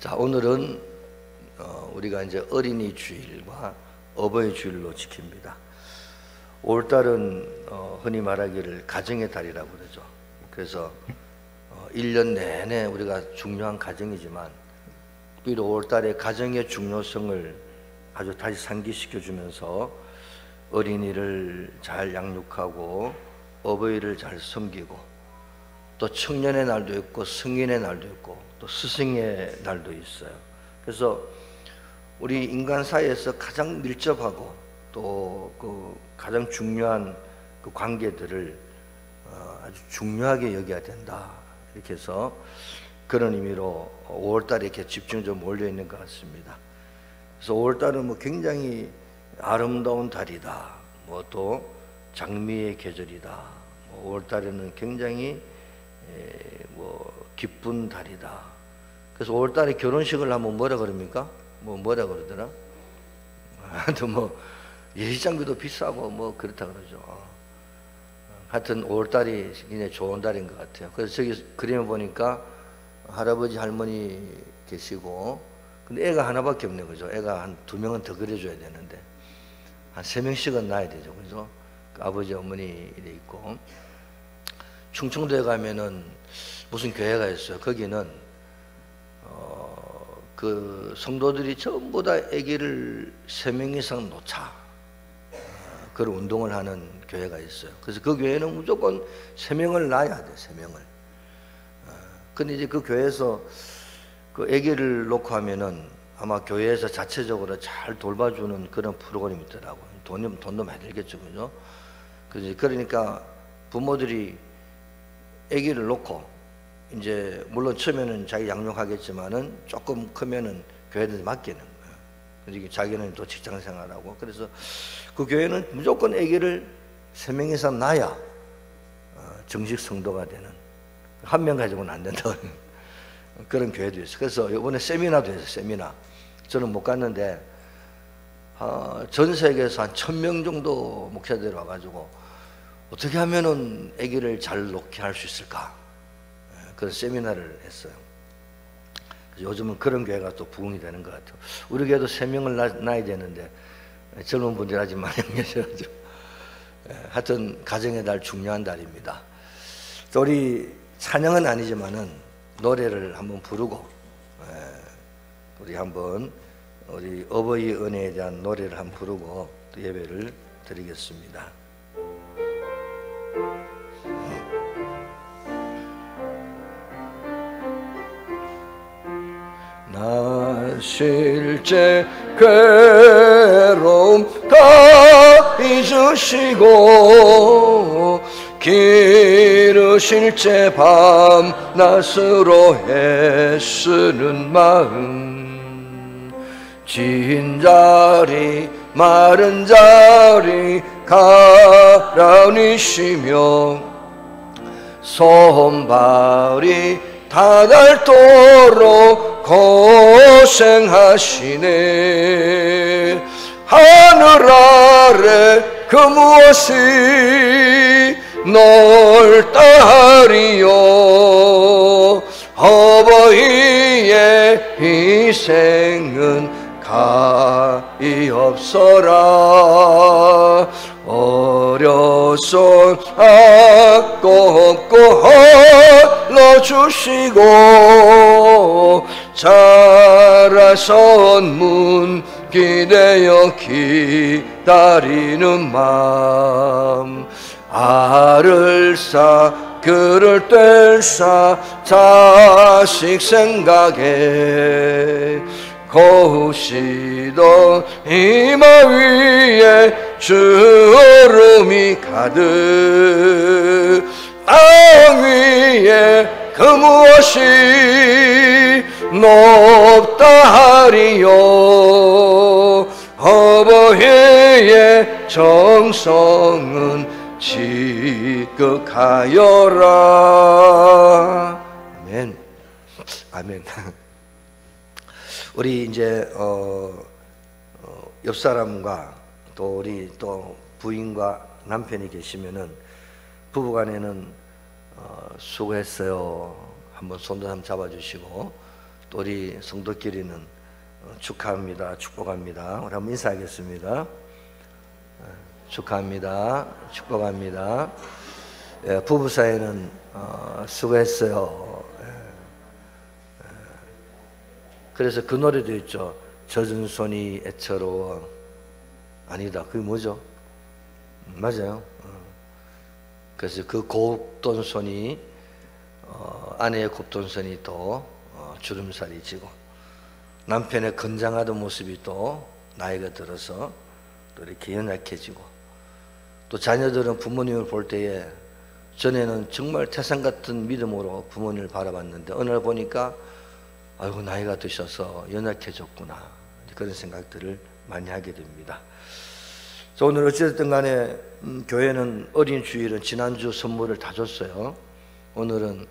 자, 오늘은 우리가 이제 어린이 주일과 어버이 주일로 지킵니다. 5월달은 흔히 말하기를 가정의 달이라고 그러죠. 그래서 1년 내내 우리가 중요한 가정이지만 비록 5월달에 가정의 중요성을 아주 다시 상기시켜 주면서 어린이를 잘 양육하고 어버이를 잘 섬기고 또 청년의 날도 있고 성인의 날도 있고 또 스승의 날도 있어요. 그래서 우리 인간 사이에서 가장 밀접하고 또 그 가장 중요한 그 관계들을 아주 중요하게 여겨야 된다, 이렇게 해서 그런 의미로 5월달에 이렇게 집중적으로 몰려 있는 것 같습니다. 그래서 5월달은 뭐 굉장히 아름다운 달이다, 뭐 또 장미의 계절이다, 5월달에는 굉장히 뭐 기쁜 달이다. 그래서 5월달에 결혼식을 하면 뭐라 그럽니까? 뭐라 그러더라? 하여튼 뭐 예식장비도 비싸고 뭐 그렇다 그러죠. 하여튼 5월달이 굉장히 좋은 달인 것 같아요. 그래서 저기 그림을 보니까 할아버지 할머니 계시고, 근데 애가 하나밖에 없네, 그죠? 애가 한 2명은 더 그려줘야 되는데 한 3명씩은 낳아야 되죠, 그죠? 그 아버지 어머니 이래 있고, 충청도에 가면은 무슨 교회가 있어요. 거기는 그 성도들이 전부 다 아기를 3명 이상 놓자, 그런 운동을 하는 교회가 있어요. 그래서 그 교회는 무조건 3명을 낳아야 돼, 3명을. 근데 이제 그 교회에서 그 아기를 놓고 하면은 아마 교회에서 자체적으로 잘 돌봐주는 그런 프로그램이 있더라고요. 돈도 많이 들겠죠, 그죠? 그러니까 부모들이 아기를 놓고 이제 물론 처음에는 자기 양육하겠지만은 조금 크면은 교회한테 맡기는 거예요. 그러니까 자기는 또 직장 생활하고, 그래서 그 교회는 무조건 아기를 3명 이상 낳아야 정식 성도가 되는, 1명 가지고는 안 된다 그런 교회도 있어요. 그래서 이번에 세미나도 했어요. 세미나 저는 못 갔는데 전 세계에서 한 1000명 정도 목사들이 와가지고 어떻게 하면은 아기를 잘 놓게 할 수 있을까, 그런 세미나를 했어요. 그래서 요즘은 그런 교회가 또 부흥이 되는 것 같아요. 우리 교회도 3명을 낳아야 되는데 젊은 분들 아직 많이 안 계셔가지고, 하여튼 가정의 달 중요한 달입니다. 또 우리 찬양은 아니지만은 노래를 한번 부르고 우리 한번 우리 어버이 은혜에 대한 노래를 한번 부르고 또 예배를 드리겠습니다. 나 실제 괴로움 다 잊으시고 기르실제 밤낮으로 애쓰는 마음, 진 자리 마른 자리 가라니시며 손발이 다 닳도록 고생하시네. 하늘 아래 그 무엇이 넓다 하리요. 어버이의 희생은 가히 없어라. 어려서 악고 없고 헐러주시고 자라선 문 기대어 기다리는 마음, 알을 쌓 그를 뗄사 자식 생각에 고우시던 이마 위에 주름이 가득, 땅 위에 그 무엇이 높다 하리요. 어버이의 정성은 지극하여라. 아멘. 아멘. 우리 이제 옆 사람과 또 우리 또 부인과 남편이 계시면은 부부간에는 수고했어요 한번 손도 한번 잡아주시고, 또 우리 성도끼리는 축하합니다, 축복합니다. 우리 한번 인사하겠습니다. 축하합니다, 축복합니다. 예, 부부 사이는 수고했어요. 그래서 그 노래도 있죠. 젖은 손이 애처로워. 아니다, 그게 뭐죠? 맞아요. 그래서 그 곱던 손이 아내의 곱던 손이 또 주름살이 지고, 남편의 건장하던 모습이 또 나이가 들어서 또 이렇게 연약해지고, 또 자녀들은 부모님을 볼 때에 전에는 정말 태산 같은 믿음으로 부모님을 바라봤는데 어느 날 보니까 아이고 나이가 드셔서 연약해졌구나, 그런 생각들을 많이 하게 됩니다. 오늘 어찌됐든 간에 교회는 어린 주일은 지난주 선물을 다 줬어요. 오늘은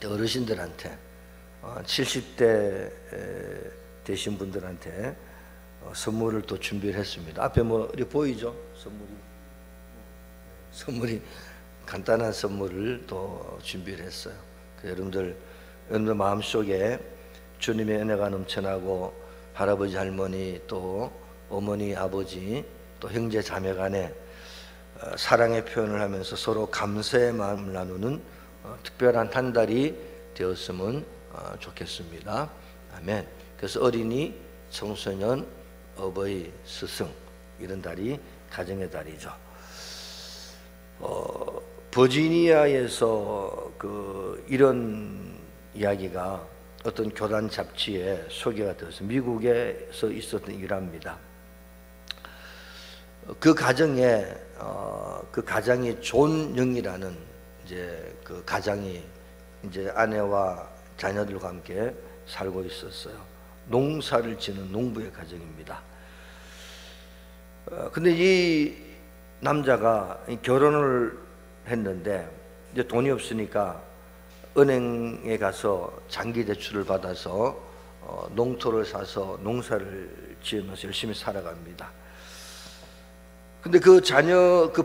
어르신들한테 70대 되신 분들한테 선물을 또 준비를 했습니다. 앞에 뭐 이렇게 보이죠? 선물이 간단한 선물을 또 준비를 했어요. 여러분들 마음속에 주님의 은혜가 넘쳐나고 할아버지 할머니 또 어머니 아버지 또 형제 자매 간에 사랑의 표현을 하면서 서로 감사의 마음을 나누는 특별한 한 달이 되었으면 좋겠습니다. 아멘. 그래서 어린이, 청소년, 어버이, 스승 이런 달이 가정의 달이죠. 버지니아에서 이런 이야기가 어떤 교단 잡지에 소개가 되어서 미국에서 있었던 일화입니다. 그 가정에 그 가장이 존 영이라는 이제 그 가장이 이제 아내와 자녀들과 함께 살고 있었어요. 농사를 지는 농부의 가정입니다. 근데 이 남자가 결혼을 했는데 이제 돈이 없으니까 은행에 가서 장기 대출을 받아서 농토를 사서 농사를 지으면서 열심히 살아갑니다. 근데 그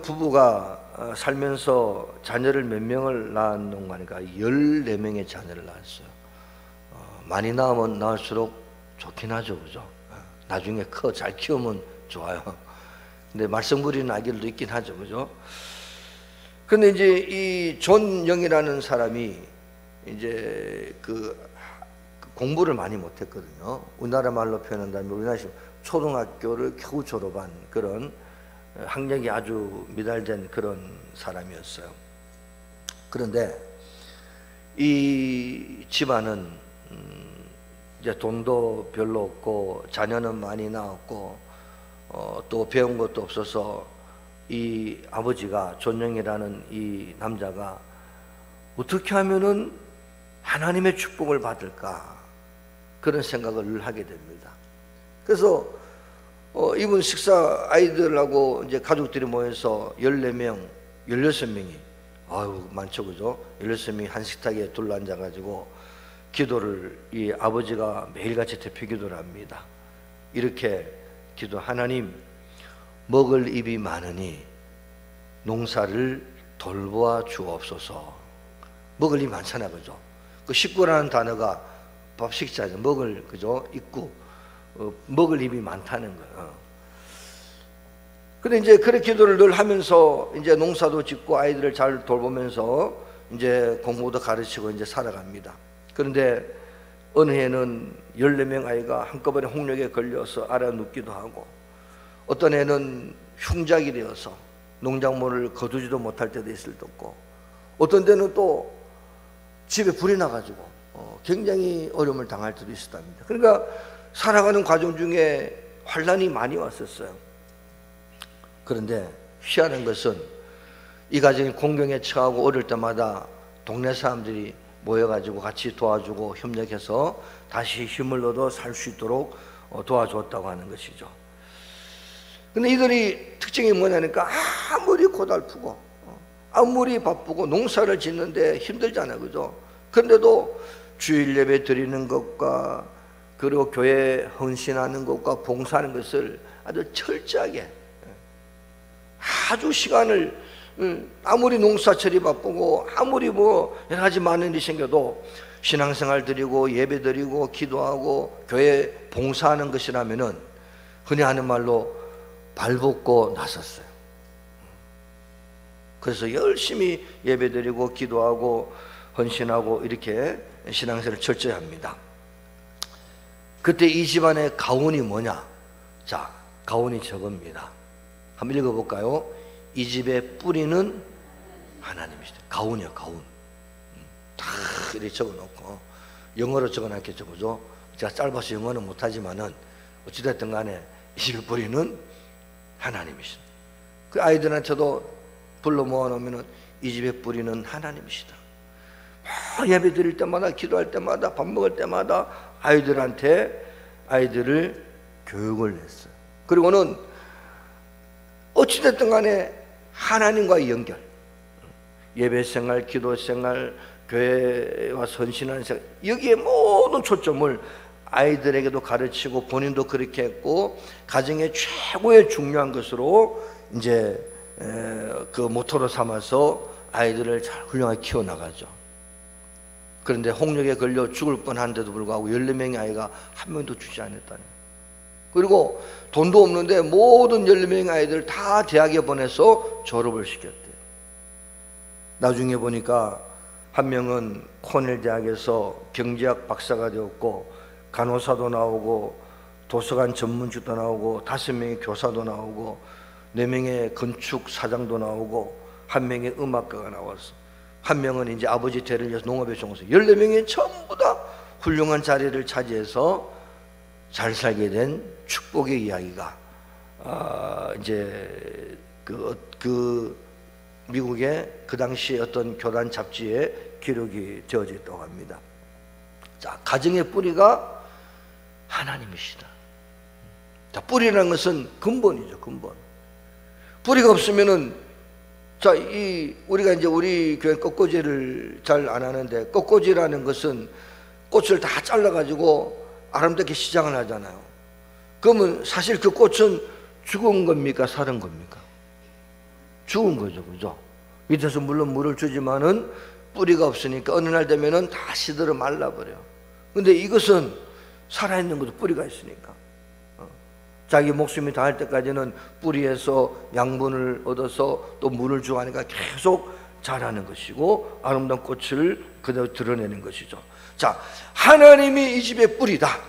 부부가 살면서 자녀를 몇 명을 낳았는가 하니까 14명의 자녀를 낳았어요. 많이 낳으면 낳을수록 좋긴 하죠, 그죠? 나중에 잘 키우면 좋아요. 근데 말썽 부리는 아기들도 있긴 하죠, 그죠? 근데 이제 이 존 영이라는 사람이 이제 공부를 많이 못했거든요. 우리나라 말로 표현한다면 우리나라식 초등학교를 겨우 졸업한 그런 학력이 아주 미달된 그런 사람이었어요. 그런데 이 집안은 이제 돈도 별로 없고 자녀는 많이 낳았고 또 배운 것도 없어서 이 아버지가 존영이라는 이 남자가 어떻게 하면은 하나님의 축복을 받을까 그런 생각을 늘 하게 됩니다. 그래서 이분 식사 아이들하고 이제 가족들이 모여서 14명, 16명이 아유 많죠, 그죠? 16명이 한 식탁에 둘러앉아 가지고 기도를 이 아버지가 매일같이 대표 기도를 합니다. 이렇게 기도, 하나님 먹을 입이 많으니 농사를 돌보아 주옵소서. 먹을 입이 많잖아, 그죠? 그 식구라는 단어가 밥 식자죠. 먹을, 그죠? 입구. 먹을 입이 많다는 거예요. 근데 이제 그렇게 기도를 늘 하면서 이제 농사도 짓고 아이들을 잘 돌보면서 이제 공부도 가르치고 이제 살아갑니다. 그런데 어느 해는 14명 아이가 한꺼번에 홍역에 걸려서 알아 눕기도 하고, 어떤 애는 흉작이 되어서 농작물을 거두지도 못할 때도 있을 때 없고, 어떤 데는 또 집에 불이 나가지고 굉장히 어려움을 당할 때도 있었답니다. 그러니까 살아가는 과정 중에 환난이 많이 왔었어요. 그런데 희한한 것은 이 가정이 공경에 처하고 어릴 때마다 동네 사람들이 모여가지고 같이 도와주고 협력해서 다시 힘을 얻어 살 수 있도록 도와줬다고 하는 것이죠. 근데 이들이 특징이 뭐냐니까 아무리 고달프고 아무리 바쁘고 농사를 짓는데 힘들잖아요, 그죠? 그런데도 주일 예배 드리는 것과 그리고 교회에 헌신하는 것과 봉사하는 것을 아주 철저하게, 아주 시간을, 아무리 농사철이 바쁘고 아무리 뭐 여러 가지 많은 일이 생겨도 신앙생활 드리고 예배 드리고 기도하고 교회 봉사하는 것이라면은 흔히 하는 말로 발벗고 나섰어요. 그래서 열심히 예배 드리고 기도하고 헌신하고 이렇게 신앙생활을 철저히 합니다. 그때 이 집안의 가훈이 뭐냐? 자, 가훈이 저겁니다. 한번 읽어볼까요? 이 집의 뿌리는 하나님이시다. 가훈이요, 가훈. 다 이렇게 적어놓고 영어로 적어놨겠죠, 그죠? 제가 짧아서 영어는 못하지만은 어찌됐든 간에 이 집의 뿌리는 하나님이시다. 그 아이들한테도 불러 모아놓으면은 이 집의 뿌리는 하나님이시다. 예배 드릴 때마다, 기도할 때마다, 밥 먹을 때마다 아이들을 교육을 했어요. 그리고는 어찌됐든 간에 하나님과의 연결, 예배생활, 기도생활, 교회와 선신하는 생활, 여기에 모든 초점을 아이들에게도 가르치고 본인도 그렇게 했고, 가정의 최고의 중요한 것으로 이제 그 모토로 삼아서 아이들을 잘 훌륭하게 키워나가죠. 그런데 홍역에 걸려 죽을 뻔한데도 불구하고 14명의 아이가 한 명도 주지 않았다는. 그리고 돈도 없는데 모든 14명의 아이들 다 대학에 보내서 졸업을 시켰대요. 나중에 보니까 한 명은 코넬 대학에서 경제학 박사가 되었고, 간호사도 나오고, 도서관 전문직도 나오고, 5명의 교사도 나오고, 4명의 건축 사장도 나오고, 1명의 음악가가 나왔어. 1명은 이제 아버지 대를 위해서 농업에 종사. 14명이 전부 다 훌륭한 자리를 차지해서 잘 살게 된 축복의 이야기가 이제 그 미국의 그 당시 어떤 교단 잡지에 기록이 되어져 있다고 합니다. 자, 가정의 뿌리가 하나님이시다. 자, 뿌리라는 것은 근본이죠, 근본. 뿌리가 없으면은, 자, 우리가 이제 우리 교회 꽃꽂이를 잘 안 하는데, 꽃꽂이라는 것은 꽃을 다 잘라가지고 아름답게 시장을 하잖아요. 그러면 사실 그 꽃은 죽은 겁니까? 살은 겁니까? 죽은 거죠, 그죠? 밑에서 물론 물을 주지만은 뿌리가 없으니까 어느 날 되면은 다 시들어 말라버려. 근데 이것은 살아있는 것도 뿌리가 있으니까. 자기 목숨이 다할 때까지는 뿌리에서 양분을 얻어서 또 물을 주고 하니까 계속 자라는 것이고, 아름다운 꽃을 그대로 드러내는 것이죠. 자, 하나님이 이 집의 뿌리다,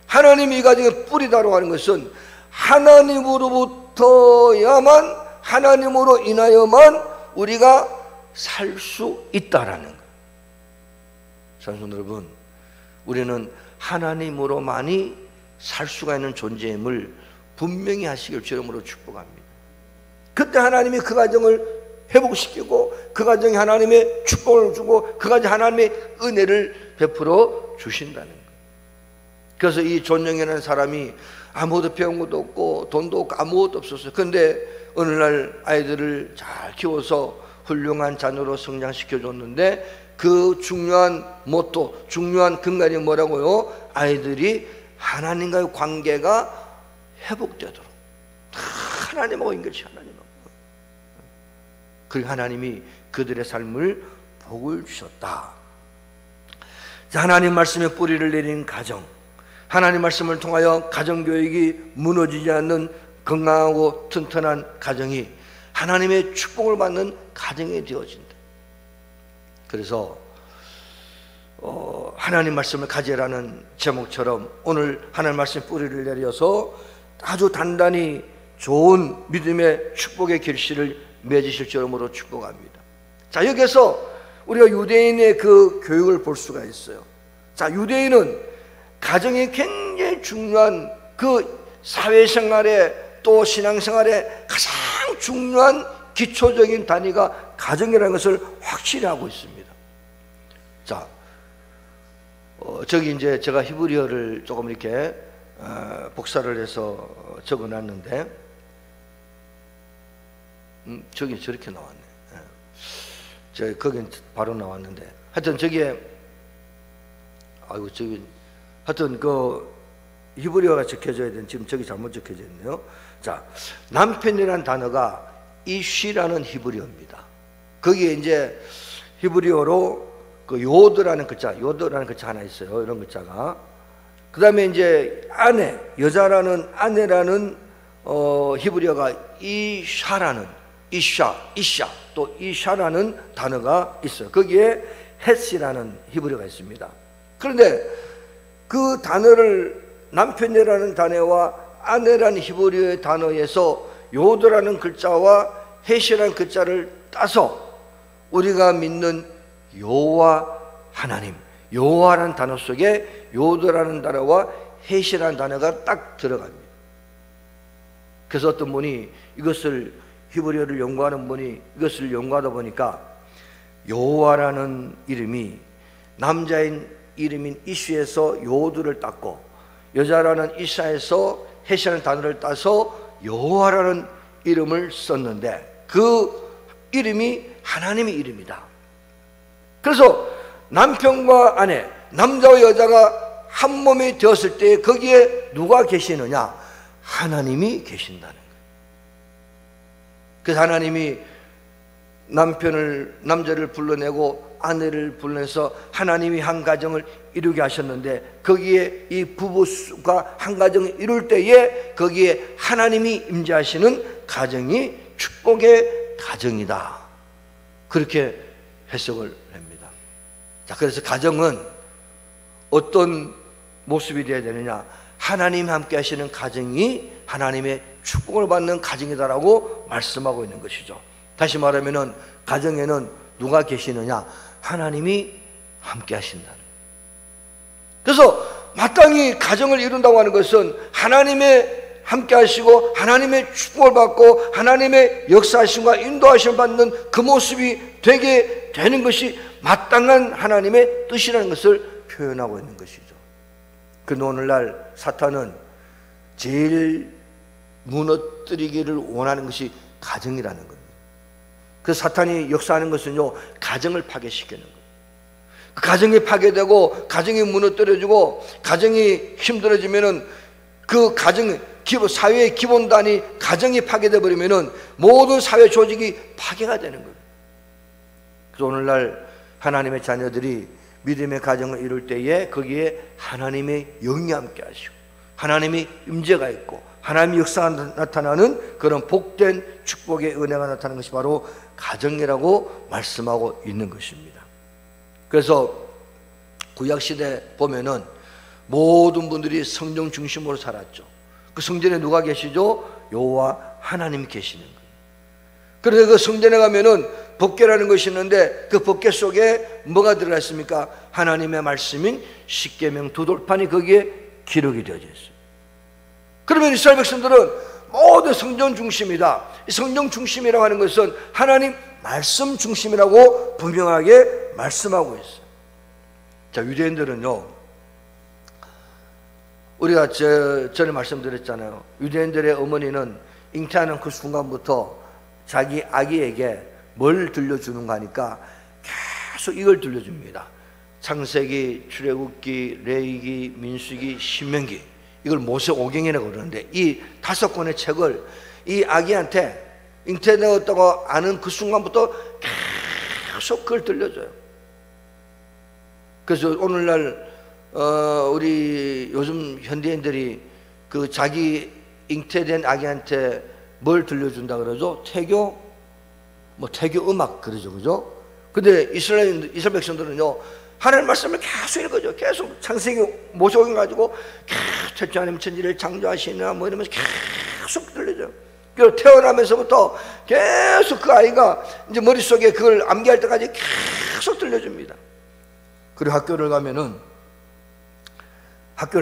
하나님이 이 가정의 뿌리다라고 하는 것은 하나님으로부터야만, 하나님으로 인하여만 우리가 살 수 있다라는 거예요. 성도 여러분, 우리는 하나님으로만이 살 수가 있는 존재임을 분명히 하시길 주름으로 축복합니다. 그때 하나님이 그 가정을 회복시키고, 그 가정에 하나님의 축복을 주고, 그 가정에 하나님의 은혜를 베풀어 주신다는 거예요. 그래서 이 존영이라는 사람이 아무것도 배운 것도 없고 돈도 없고 아무것도 없었어요. 그런데 어느 날 아이들을 잘 키워서 훌륭한 자녀로 성장시켜줬는데, 그 중요한 모토, 중요한 근간이 뭐라고요? 아이들이 하나님과의 관계가 회복되도록, 하나님하고 연결시, 하나님하고. 그 하나님이 그들의 삶을 복을 주셨다. 하나님 말씀에 뿌리를 내린 가정, 하나님 말씀을 통하여 가정교육이 무너지지 않는 건강하고 튼튼한 가정이 하나님의 축복을 받는 가정이 되어진다. 그래서 하나님 말씀을 가지라는 제목처럼 오늘 하나님 말씀 뿌리를 내려서 아주 단단히 좋은 믿음의 축복의 결실을 맺으실 줄로 축복합니다. 자, 여기서 우리가 유대인의 그 교육을 볼 수가 있어요. 자, 유대인은 가정이 굉장히 중요한, 그 사회생활에 또 신앙생활에 가장 중요한 기초적인 단위가 가정이라는 것을 확실히 하고 있습니다. 자, 저기 이제 제가 히브리어를 조금 이렇게 복사를 해서 적어놨는데, 저기 저렇게 나왔네. 거긴 바로 나왔는데, 하여튼 저기에, 아이고, 저기, 하여튼 그 히브리어가 적혀져야 되는, 지금 저기 잘못 적혀져 있네요. 자, 남편이라는 단어가 이쉬라는 히브리어입니다. 거기에 이제 히브리어로 그 요드라는 글자 하나 있어요. 이런 글자가. 그 다음에 이제 아내, 여자라는 아내라는 히브리어가 이샤라는 이샤 또 이샤라는 단어가 있어요. 거기에 헷이라는 히브리어가 있습니다. 그런데 그 단어를 남편이라는 단어와 아내라는 히브리어의 단어에서 요드라는 글자와 헷이라는 글자를 따서 우리가 믿는 여호와 하나님, 여호와라는 단어 속에 요드라는 단어와 헷이라는 단어가 딱 들어갑니다. 그래서 어떤 분이 이것을 히브리어를 연구하는 분이 이것을 연구하다 보니까 여호와라는 이름이 남자인 이름인 이슈에서 요드를 땄고 여자라는 이샤에서 헷이라는 단어를 따서 여호와라는 이름을 썼는데 그 이름이 하나님의 이름이다. 그래서 남편과 아내, 남자와 여자가 한 몸이 되었을 때 거기에 누가 계시느냐? 하나님이 계신다는 거예요. 그래서 하나님이 남자를 불러내고 아내를 불러내서 하나님이 한 가정을 이루게 하셨는데 거기에 이 부부가 한 가정을 이룰 때에 거기에 하나님이 임재하시는 가정이 축복의 가정이다. 그렇게 해석을 합니다. 자, 그래서 가정은 어떤 모습이 되어야 되느냐? 하나님 함께 하시는 가정이 하나님의 축복을 받는 가정이다라고 말씀하고 있는 것이죠. 다시 말하면은 가정에는 누가 계시느냐? 하나님이 함께 하신다는. 그래서 마땅히 가정을 이룬다고 하는 것은 하나님의 함께 하시고 하나님의 축복을 받고 하나님의 역사하심과 인도하심을 받는 그 모습이 되게 되는 것이 마땅한 하나님의 뜻이라는 것을 표현하고 있는 것이죠. 그런데 오늘날 사탄은 제일 무너뜨리기를 원하는 것이 가정이라는 겁니다. 그 사탄이 역사하는 것은요, 가정을 파괴시키는 거예요. 그 가정이 파괴되고 가정이 무너뜨려지고 가정이 힘들어지면은 그 가정, 사회의 기본단이 가정이 파괴되어 버리면은 모든 사회 조직이 파괴가 되는 거예요. 그래서 오늘날 하나님의 자녀들이 믿음의 가정을 이룰 때에 거기에 하나님의 영이 함께 하시고 하나님의 임재가 있고 하나님의 역사가 나타나는 그런 복된 축복의 은혜가 나타나는 것이 바로 가정이라고 말씀하고 있는 것입니다. 그래서 구약시대 보면은 모든 분들이 성령 중심으로 살았죠. 그 성전에 누가 계시죠? 여호와 하나님이 계시는 거예요. 그래서 그 성전에 가면은 법궤라는 것이 있는데 그 법궤 속에 뭐가 들어가 있습니까? 하나님의 말씀인 십계명 두 돌판이 거기에 기록이 되어져 있어요. 그러면 이스라엘 백성들은 모두 성전 중심이다. 이 성전 중심이라고 하는 것은 하나님 말씀 중심이라고 분명하게 말씀하고 있어요. 자, 유대인들은요, 우리가 전에 말씀드렸잖아요. 유대인들의 어머니는 잉태하는 그 순간부터 자기 아기에게 뭘 들려주는가 하니까 계속 이걸 들려줍니다. 창세기, 출애굽기, 레위기, 민수기, 신명기, 이걸 모세오경이라고 그러는데 이 5권의 책을 이 아기한테 잉태되었다고 아는 그 순간부터 계속 그걸 들려줘요. 그래서 오늘날 우리 요즘 현대인들이 그 자기 잉태된 아기한테 뭘 들려준다 그러죠? 태교 음악 그러죠, 그죠? 근데 이스라엘 백성들은요, 하나님 말씀을 계속 읽어줘. 계속 창세기 모세오경 가지고 계속 태초 하나님 천지를 창조하시나 뭐 이러면서 계속 들려줘요. 그리고 태어나면서부터 계속 그 아이가 이제 머릿속에 그걸 암기할 때까지 계속 들려줍니다. 그리고 학교를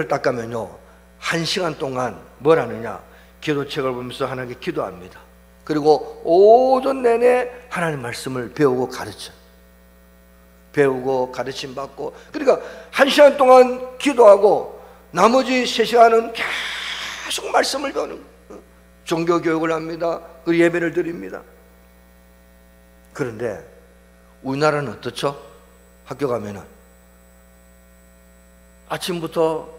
딱 가면요, 1시간 동안 뭘 하느냐? 기도책을 보면서 하나님께 기도합니다. 그리고 오전 내내 하나님 말씀을 배우고 가르쳐요. 배우고 가르침 받고, 그러니까 1시간 동안 기도하고 나머지 3시간은 계속 말씀을 배우는 거예요. 종교 교육을 합니다. 그리고 예배를 드립니다. 그런데 우리나라는 어떻죠? 학교 가면은 아침부터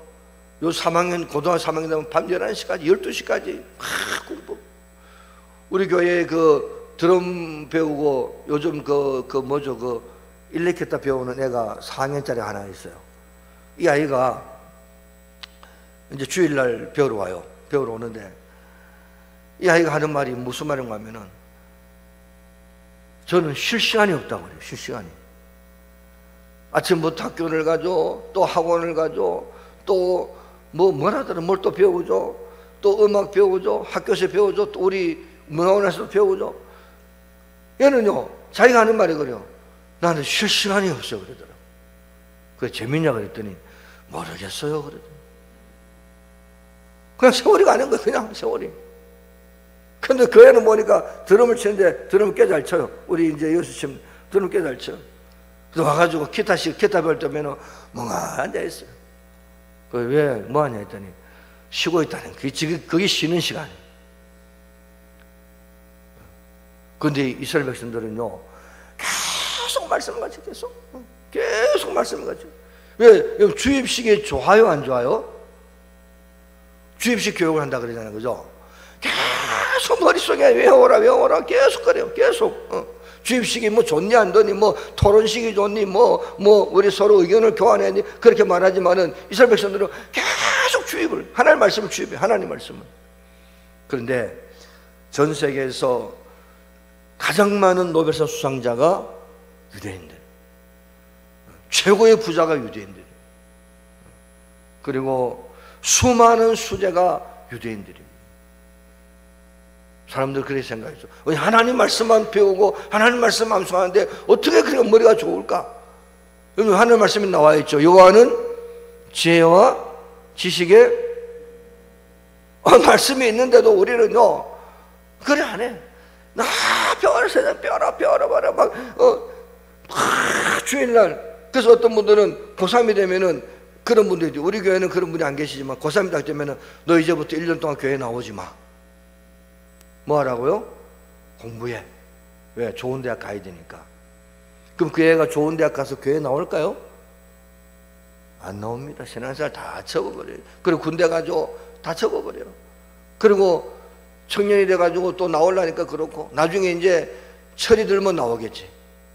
요 3학년, 고등학교 3학년 되면 밤 11시까지 12시까지 공부. 우리 교회에 그 드럼 배우고 요즘 그 일렉기타 배우는 애가 4학년짜리 하나 있어요. 이 아이가 이제 주일날 배우러 와요. 배우러 오는데 이 아이가 하는 말이 무슨 말인가 하면은, 저는 쉴 시간이 없다고 그래요. 쉴 시간이. 아침부터 학교를 가죠. 또 학원을 가죠. 또 뭘 하더라. 뭘 또 배우죠. 또 음악 배우죠. 학교에서 배우죠. 또 우리 문화원에서도 배우죠. 얘는요, 자기가 하는 말이 그래요. 나는 쉴 시간이 없어 그러더라고. 그게 재밌냐 그랬더니 모르겠어요 그러더라고. 그냥 세월이 가는 거예요. 그냥 세월이. 근데 그 애는 보니까 드럼을 치는데 드럼을 꽤 잘 쳐요. 우리 이제 여수 치면 드럼 꽤 잘 쳐요. 그래서 와가지고 기타 배울 때면은 멍하니 앉아있어요. 왜 뭐하냐 했더니 쉬고 있다는 거예요. 그게 쉬는 시간이에요. 근데 이스라엘 백성들은요, 계속 말씀을 가지고 계속 말씀을 가지고. 왜? 주입식이 좋아요 안 좋아요? 주입식 교육을 한다 그러잖아요. 그죠? 계속 머릿속에 외워라 계속 그래요. 계속. 주입식이 뭐 좋니 안 좋니, 뭐 토론식이 좋니, 뭐 우리 서로 의견을 교환했니, 그렇게 말하지만은 이스라엘 백성들은 계속 주입을, 하나님 말씀을 주입해. 하나님 말씀을. 그런데 전 세계에서 가장 많은 노벨상 수상자가 유대인들, 최고의 부자가 유대인들, 그리고 수많은 수재가 유대인들입니다. 사람들 그렇게 생각했죠. 하나님 말씀만 배우고 하나님 말씀 암송하는데 어떻게 그렇게 머리가 좋을까? 여러분, 하나님 말씀이 나와 있죠. 여호와는 지혜와 지식의 말씀이 있는데도 우리는요, 그래 안 해. 나 배워라 세상 배워라 막 주일날. 그래서 어떤 분들은 고3이 되면은, 그런 분들이, 우리 교회는 그런 분이 안 계시지만 고3이 딱 되면은 너 이제부터 1년 동안 교회 나오지 마. 뭐 하라고요? 공부해. 왜? 좋은 대학 가야 되니까. 그럼 그 애가 좋은 대학 가서 교회 나올까요? 안 나옵니다. 신앙생활 다 접어버려요. 그리고 군대 가지고 다 접어버려요. 그리고 청년이 돼가지고 또 나오려니까 그렇고, 나중에 이제 철이 들면 나오겠지.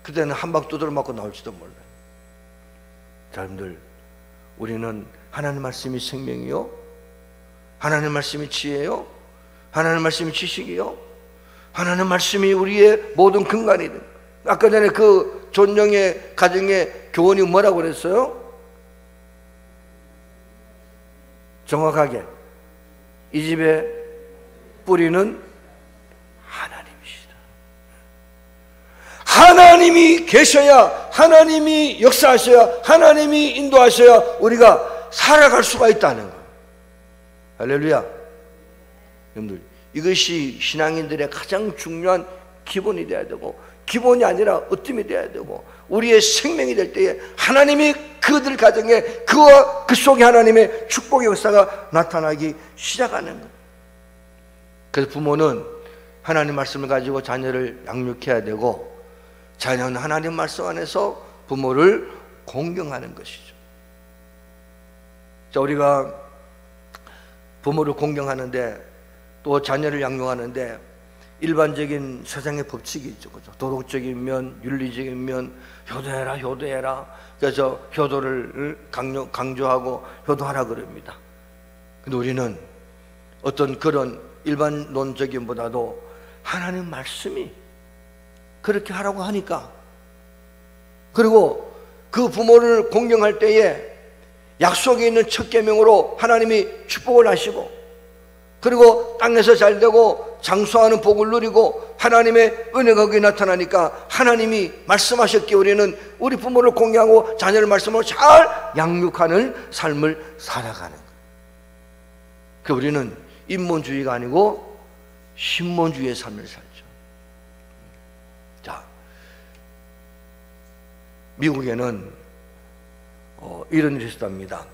그때는 한 방 두드려 맞고 나올지도 몰라요. 여러분들, 우리는 하나님 말씀이 생명이요, 하나님 말씀이 지혜요, 하나님 말씀이 지식이요, 하나님 말씀이 우리의 모든 근간이든. 아까 전에 그 존영의 가정의 교원이 뭐라고 그랬어요? 정확하게 이 집의 뿌리는 하나님이시다. 하나님이 계셔야, 하나님이 역사하셔야, 하나님이 인도하셔야 우리가 살아갈 수가 있다는 거예요. 할렐루야. 여러분들, 이것이 신앙인들의 가장 중요한 기본이 돼야 되고, 기본이 아니라 으뜸이 돼야 되고, 우리의 생명이 될 때에 하나님이 그들 가정에, 그와 그 속에 하나님의 축복의 역사가 나타나기 시작하는 거예요. 그래서 부모는 하나님 말씀을 가지고 자녀를 양육해야 되고, 자녀는 하나님 말씀 안에서 부모를 공경하는 것이죠. 자, 우리가 부모를 공경하는데, 또 자녀를 양육하는데 일반적인 세상의 법칙이 있죠. 그죠? 도덕적인 면, 윤리적인 면, 효도해라. 그래서 효도를 강조하고 효도하라 그럽니다. 근데 우리는 어떤 그런 일반론적인보다도 하나님 말씀이 그렇게 하라고 하니까, 그리고 그 부모를 공경할 때에 약속에 있는 첫 계명으로 하나님이 축복을 하시고, 그리고 땅에서 잘되고 장수하는 복을 누리고 하나님의 은혜가 거기에 나타나니까 하나님이 말씀하셨기에 우리는 우리 부모를 공경하고 자녀를 말씀으로 잘 양육하는 삶을 살아가는 거예요. 그 우리는 인본주의가 아니고 신본주의의 삶을 살죠. 자, 미국에는 이런 일이 있었답니다.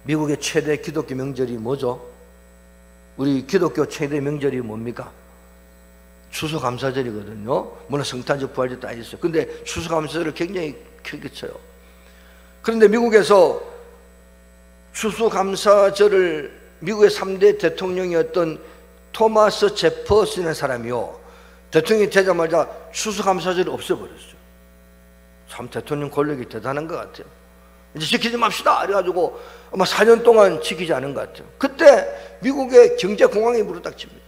미국의 최대 기독교 명절이 뭐죠? 우리 기독교 최대 명절이 뭡니까? 추수감사절이거든요. 물론 성탄절, 부활절 다 있어요. 근데 추수감사절을 굉장히 크게 쳐요. 그런데 미국에서 추수감사절을, 미국의 3대 대통령이었던 토마스 제퍼슨이라는 사람이요, 대통령이 되자마자 추수감사절을 없애버렸어요. 참 대통령 권력이 대단한 것 같아요. 이제 지키지 맙시다 그래가지고 아마 4년 동안 지키지 않은 것 같아요. 그때 미국의 경제 공황이 무르닥칩니다.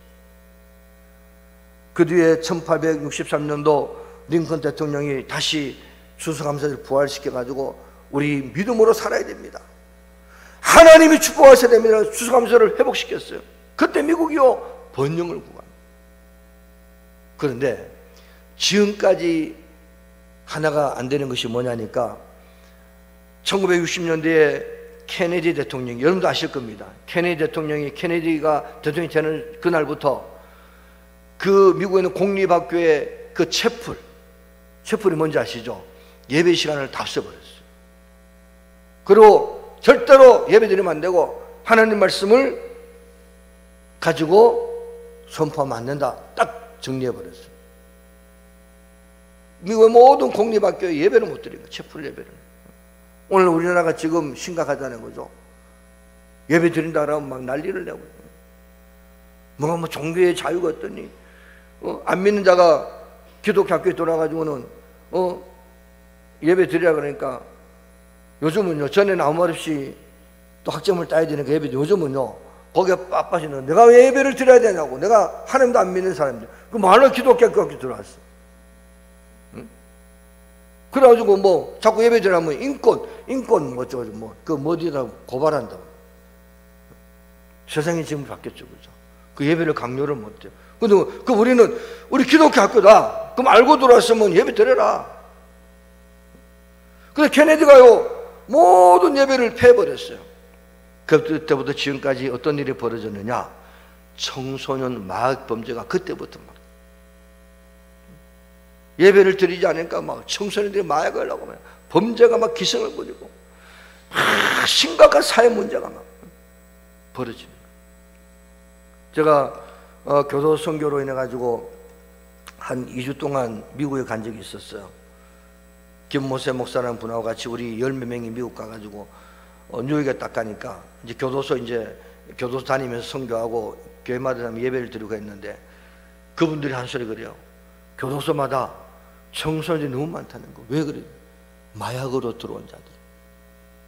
그 뒤에 1863년도 링컨 대통령이 다시 추수감사를 부활시켜가지고 우리 믿음으로 살아야 됩니다, 하나님이 축복하셔야 됩니다, 추수감사를 회복시켰어요. 그때 미국이요 번영을 구합니다. 그런데 지금까지 하나가 안 되는 것이 뭐냐니까 1960년대에 케네디 대통령, 여러분도 아실 겁니다. 케네디가 대통령이 되는 그날부터 그 미국에 있는 공립학교의 그 채플이 뭔지 아시죠? 예배 시간을 다 써버렸어요. 그리고 절대로 예배 드리면 안 되고 하나님 말씀을 가지고 선포하면 안 된다, 딱 정리해버렸어요. 미국의 모든 공립학교에 예배를 못 드리는 거예요, 채플 예배를. 오늘 우리나라가 지금 심각하다는 거죠. 예배 드린다 그러면 막 난리를 내고, 뭐 종교의 자유가 어떠니, 안 믿는 자가 기독교 학교에 돌아가지고는 예배 드리라 그러니까, 요즘은요, 전에는 아무 말 없이 또 학점을 따야 되니까 예배, 요즘은요 거기에 빠빠지는, 내가 왜 예배를 드려야 되냐고, 내가 하나님도 안 믿는 사람들, 그 말로 기독교 학교 들어왔어. 그래가지고 뭐 자꾸 예배 드리면 인권 뭐죠, 그 어디다 고발한다고. 세상이 지금 바뀌었죠, 그죠? 그 예배를 강요를 못해요. 근데 그 우리 기독교 학교다, 그럼 알고 들어왔으면 예배 드려라. 근데 케네디가요 모든 예배를 폐해버렸어요. 그때부터 지금까지 어떤 일이 벌어졌느냐, 청소년 마약 범죄가 그때부터 막 예배를 드리지 않으니까 막 청소년들이 마약을 하고 막 범죄가 막 기승을 부리고 막 심각한 사회 문제가 막 벌어집니다. 제가 교도 선교로 인해 가지고 한 2주 동안 미국에 간 적이 있었어요. 김모세 목사라는 분하고 같이 우리 10몇 명이 미국 가가지고 뉴욕에 딱 가니까 이제 교도소 다니면서 선교하고 교회마다 예배를 드리고 했는데, 그분들이 한 소리 그래요. 교도소마다 청소년들이 너무 많다는 거. 왜 그래요? 마약으로 들어온 자들.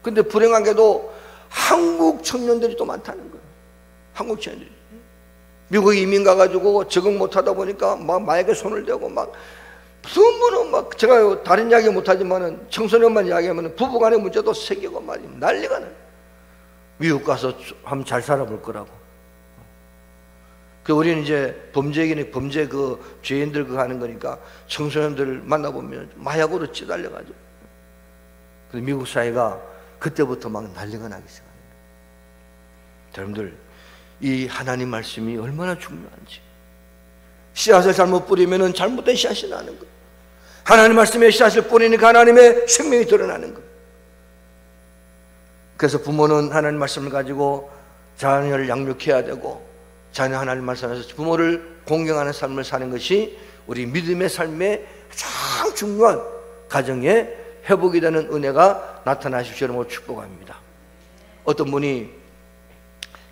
근데 불행한 게도 한국 청년들이 또 많다는 거예요. 한국 청년들이. 미국에 이민 가가지고 적응 못하다 보니까 막 마약에 손을 대고 막 무슨 막, 제가 다른 이야기 못하지만은 청소년만 이야기하면 부부간의 문제도 생기고 말이면 난리가 나요. 미국 가서 한번 잘 살아볼 거라고. 그 우리는 이제 범죄 그 죄인들 그 하는 거니까 청소년들 만나보면 마약으로 찌달려가지고. 근데 미국 사회가 그때부터 막 난리가 나기 시작합니다. 여러분들, 이 하나님 말씀이 얼마나 중요한지. 씨앗을 잘못 뿌리면 잘못된 씨앗이 나는 거예요. 하나님 말씀에 씨앗을 뿌리니까 하나님의 생명이 드러나는 거예요. 그래서 부모는 하나님 말씀을 가지고 자녀를 양육해야 되고, 자녀 하나님 말씀에서 부모를 공경하는 삶을 사는 것이 우리 믿음의 삶의 가장 중요한 가정의 회복이 되는 은혜가 나타나십시오. 여러분 축복합니다. 어떤 분이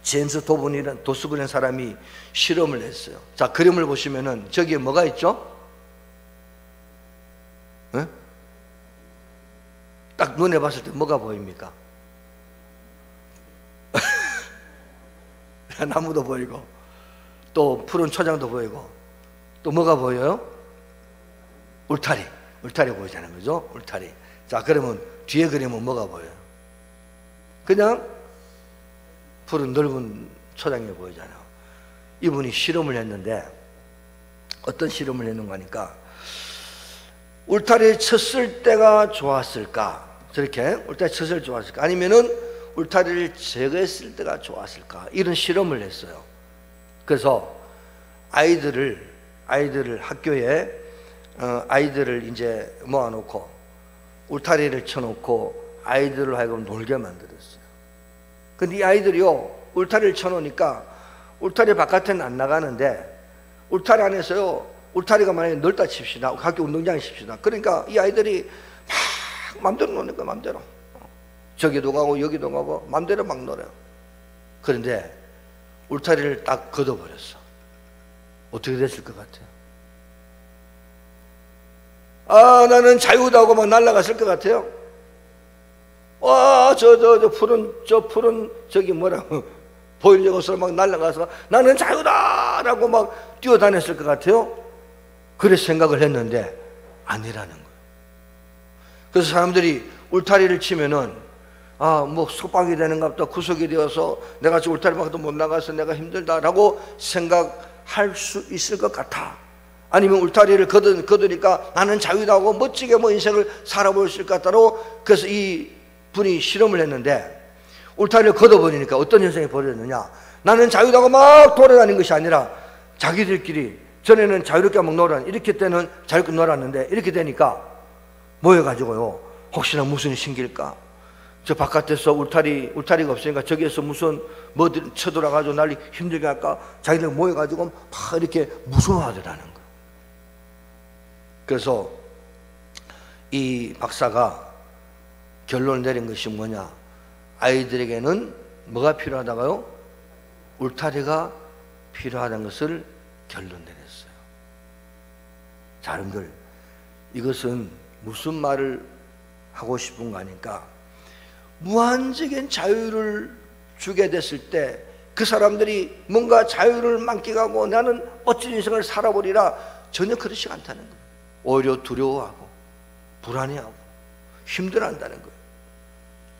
제임스 도스분이라는 사람이 실험을 했어요. 자, 그림을 보시면은 저기에 뭐가 있죠? 네? 딱 눈에 봤을 때 뭐가 보입니까? 나무도 보이고 또 푸른 초장도 보이고 또 뭐가 보여요? 울타리 보이잖아요, 그죠? 울타리. 자, 그러면 뒤에 그림은 뭐가 보여요? 그냥 푸른 넓은 초장이 보이잖아요. 이분이 실험을 했는데, 어떤 실험을 했는가 하니까, 울타리에 쳤을 때가 좋았을까? 저렇게 울타리에 쳤을 때 좋았을까? 아니면은 울타리를 제거했을 때가 좋았을까? 이런 실험을 했어요. 그래서 아이들을 학교에 아이들을 이제 모아놓고 울타리를 쳐놓고 아이들을 하여금 놀게 만들었어요. 근데 이 아이들이요, 울타리를 쳐놓으니까 울타리 바깥에는 안 나가는데, 울타리 안에서요, 울타리가 만약에 넓다 칩시다, 학교 운동장에 칩시다. 그러니까 이 아이들이 막 맘대로 노는 거예요. 맘대로. 저기도 가고 여기도 가고 맘대로 막 놀아요. 그런데 울타리를 딱 걷어버렸어. 어떻게 됐을 것 같아요? 아, 나는 자유다 하고 막 날아갔을 것 같아요. 와, 저 푸른 저기 뭐라고 보이려고 해서 막 날아가서 나는 자유다 라고 막 뛰어다녔을 것 같아요. 그래서 생각을 했는데 아니라는 거예요. 그래서 사람들이 울타리를 치면은 아, 뭐 속박이 되는가 보다, 구속이 되어서 내가 저 울타리 밖에도 못 나가서 내가 힘들다라고 생각할 수 있을 것 같아. 아니면 울타리를 거두니까 나는 자유다 하고 멋지게 뭐 인생을 살아볼 수 있을 것 같다고. 그래서 이 분이 실험을 했는데 울타리를 걷어버리니까 어떤 현상이 벌어졌느냐, 나는 자유다 하고 막 돌아다닌 것이 아니라 자기들끼리 전에는 자유롭게 막 놀았는데, 이렇게 때는 자유롭게 놀았는데 이렇게 되니까 모여가지고요, 혹시나 무슨 신길까, 저 바깥에서 울타리가 없으니까 저기에서 무슨 뭐들 쳐들어가지고 난리 힘들게 할까, 자기들 모여가지고 막 이렇게 무서워하더라는 거예요. 그래서 이 박사가 결론을 내린 것이 뭐냐, 아이들에게는 뭐가 필요하다고요? 울타리가 필요하다는 것을 결론 내렸어요. 자, 여러분들, 이것은 무슨 말을 하고 싶은가 하니까, 무한적인 자유를 주게 됐을 때 그 사람들이 뭔가 자유를 만끽하고 나는 멋진 인생을 살아보리라, 전혀 그렇지 않다는 거예요. 오히려 두려워하고 불안해하고 힘들어한다는 거예요.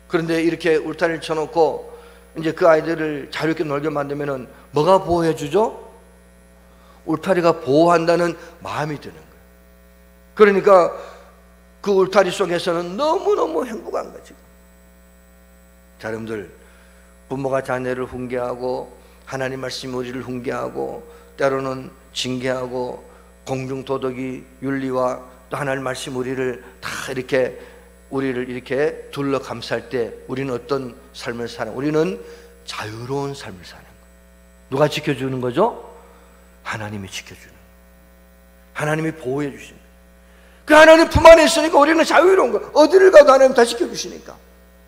그런데 이렇게 울타리를 쳐놓고 이제 그 아이들을 자유롭게 놀게 만들면은 뭐가 보호해 주죠? 울타리가 보호한다는 마음이 드는 거예요. 그러니까 그 울타리 속에서는 너무너무 행복한 거죠. 자, 여러분들, 부모가 자녀를 훈계하고 하나님 말씀이 우리를 훈계하고 때로는 징계하고 공중도덕이 윤리와 또 하나님 말씀 우리를 이렇게 둘러 감쌀 때 우리는 어떤 삶을 사는, 우리는 자유로운 삶을 사는 거예요. 누가 지켜주는 거죠? 하나님이 지켜주는 거예요. 하나님이 보호해 주시는 거예요. 그 하나님 품 안에 있으니까 우리는 자유로운 거예요. 어디를 가도 하나님 다 지켜주시니까.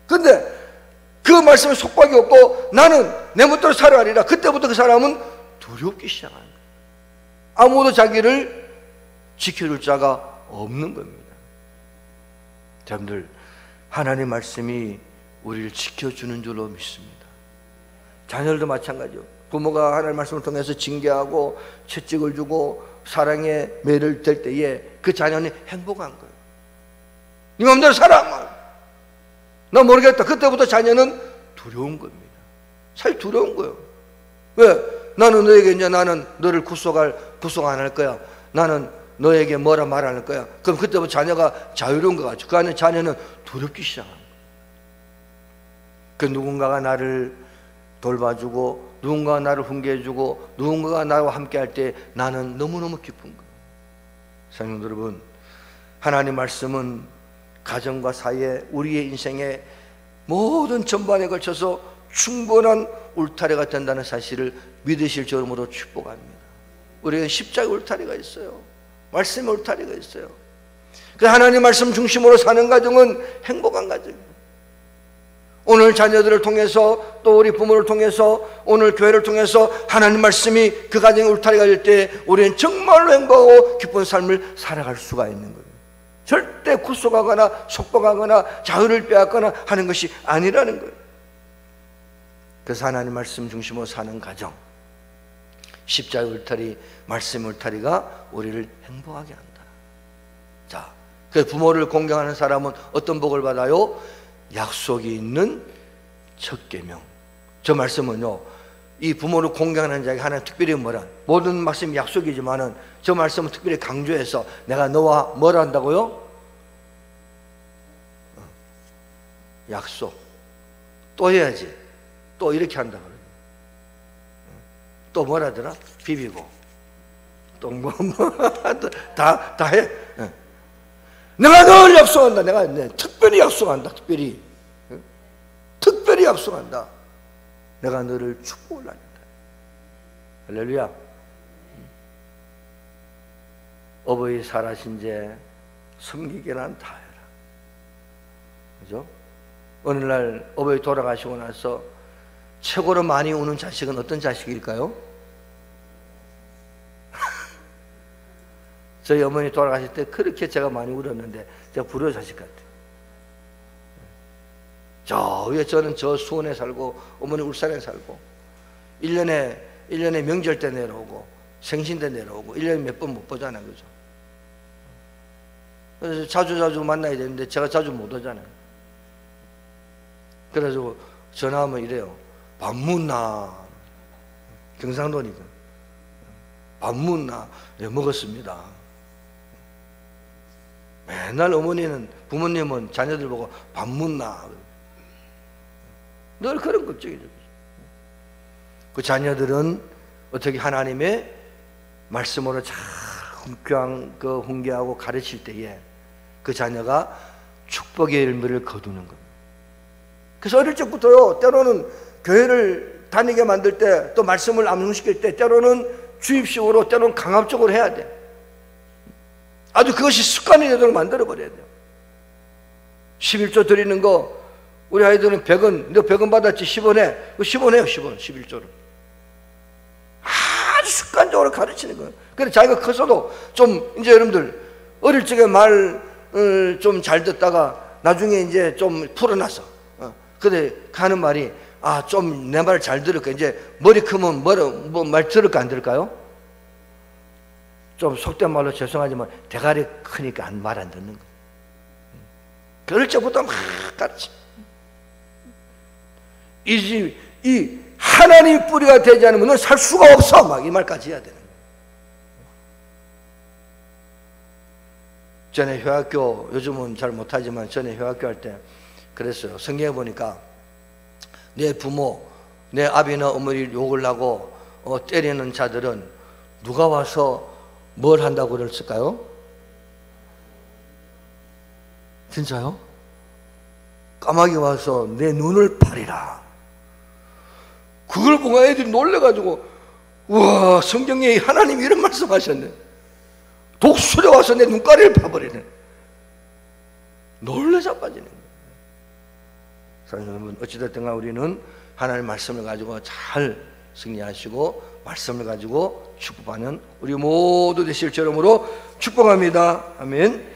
근데 그 말씀에 속박이 없고 나는 내 멋대로 살아가리라, 그때부터 그 사람은 두렵기 시작하는 거예요. 아무도 자기를 지켜줄 자가 없는 겁니다. 여러분들, 하나님의 말씀이 우리를 지켜주는 줄로 믿습니다. 자녀들도 마찬가지요. 부모가 하나님의 말씀을 통해서 징계하고 채찍을 주고 사랑의 매를 댈 때에 그 자녀는 행복한 거예요. 네 마음대로 살아, 나 모르겠다. 그때부터 자녀는 두려운 겁니다. 사실 두려운 거예요. 왜? 나는 너에게 이제 나는 너를 구속 안 할 거야. 나는 너에게 뭐라 말 안 할 거야. 그럼 그때부터 자녀가 자유로운 것 같죠. 그 안에 자녀는 두렵기 시작합니다. 그 누군가가 나를 돌봐주고 누군가가 나를 훈계해주고 누군가가 나와 함께 할 때 나는 너무너무 기쁜 거예요. 사랑하는 여러분, 하나님 말씀은 가정과 사회, 우리의 인생의 모든 전반에 걸쳐서 충분한 울타리가 된다는 사실을 믿으실 줄로 축복합니다. 우리에게 십자가 울타리가 있어요. 말씀의 울타리가 있어요. 그 하나님 말씀 중심으로 사는 가정은 행복한 가정이에요. 오늘 자녀들을 통해서 또 우리 부모를 통해서 오늘 교회를 통해서 하나님 말씀이 그 가정의 울타리가 될 때 우리는 정말로 행복하고 기쁜 삶을 살아갈 수가 있는 거예요. 절대 구속하거나 속박하거나 자유를 빼앗거나 하는 것이 아니라는 거예요. 그래서 하나님 말씀 중심으로 사는 가정, 십자가 울타리, 말씀 울타리가 우리를 행복하게 한다. 자, 그 부모를 공경하는 사람은 어떤 복을 받아요? 약속이 있는 첫 계명. 저 말씀은요, 이 부모를 공경하는 자에게 하나님 특별히 뭐라, 모든 말씀이 약속이지만은 저 말씀은 특별히 강조해서 내가 너와 뭘 한다고요? 약속. 또 해야지. 또 이렇게 한다 그러죠. 또 뭐라더라? 비비고. 또 다 해. 내가 널 약속한다. 내가 특별히 약속한다. 특별히 약속한다. 내가 너를 축복을 하겠다. 할렐루야. 어버이 살아신 제 섬기기란 다 해라. 그죠? 오늘날 어버이 돌아가시고 나서 최고로 많이 우는 자식은 어떤 자식일까요? 저희 어머니 돌아가실 때 그렇게 제가 많이 울었는데 제가 불효자식 같아요. 저 위에 저는 저 수원에 살고 어머니 울산에 살고 1년에 명절 때 내려오고 생신 때 내려오고 1년에 몇 번 못 보잖아요. 그죠? 그래서 자주 만나야 되는데 제가 자주 못 오잖아요. 그래서 전화하면 이래요. 밥 묻나? 경상도니까. 밥 묻나? 네, 먹었습니다. 맨날 어머니는, 부모님은 자녀들 보고 밥 묻나? 늘 그런 걱정이죠. 그 자녀들은 어떻게 하나님의 말씀으로 잘 훈계하고 가르칠 때에 그 자녀가 축복의 열매를 거두는 겁니다. 그래서 어릴 적부터요, 때로는 교회를 다니게 만들 때, 또 말씀을 암송시킬 때, 때로는 주입식으로, 때로는 강압적으로 해야 돼. 아주 그것이 습관이 되도록 만들어버려야 돼요. 11조 드리는 거, 우리 아이들은 100원, 너 100원 받았지? 10원 해. 10원 해요, 10원, 11조를. 아주 습관적으로 가르치는 거예요. 그래서 자기가 커서도 좀, 이제 여러분들, 어릴 적에 말을 좀 잘 듣다가 나중에 이제 좀 풀어놨어. 근데 하는 말이, 아, 좀 내 말 잘 들을까? 이제 머리 크면 말 들을까, 안 들을까요? 좀 속된 말로 죄송하지만 대가리 크니까 말 안 듣는 거예요. 어릴 적부터 막 가르치. 이 하나님 뿌리가 되지 않으면 넌 살 수가 없어. 막 이 말까지 해야 되는 거예요. 전에 효학교, 요즘은 잘 못하지만 전에 효학교 할 때 그랬어요. 성경에 보니까 내 부모, 내 아비나 어머니를 욕을 하고 때리는 자들은 누가 와서 뭘 한다고 그랬을까요? 진짜요? 까마귀 와서 내 눈을 파리라. 그걸 보고 애들이 놀래가지고, 우와, 성경에 하나님이 이런 말씀 하셨네. 독수리 와서 내 눈가리를 파버리네. 놀래 자빠지는 거예요. 사랑하는 여러분, 어찌됐든 우리는 하나님의 말씀을 가지고 잘 승리하시고 말씀을 가지고 축복하는 우리 모두 되실 줄 이름으로 축복합니다. 아멘.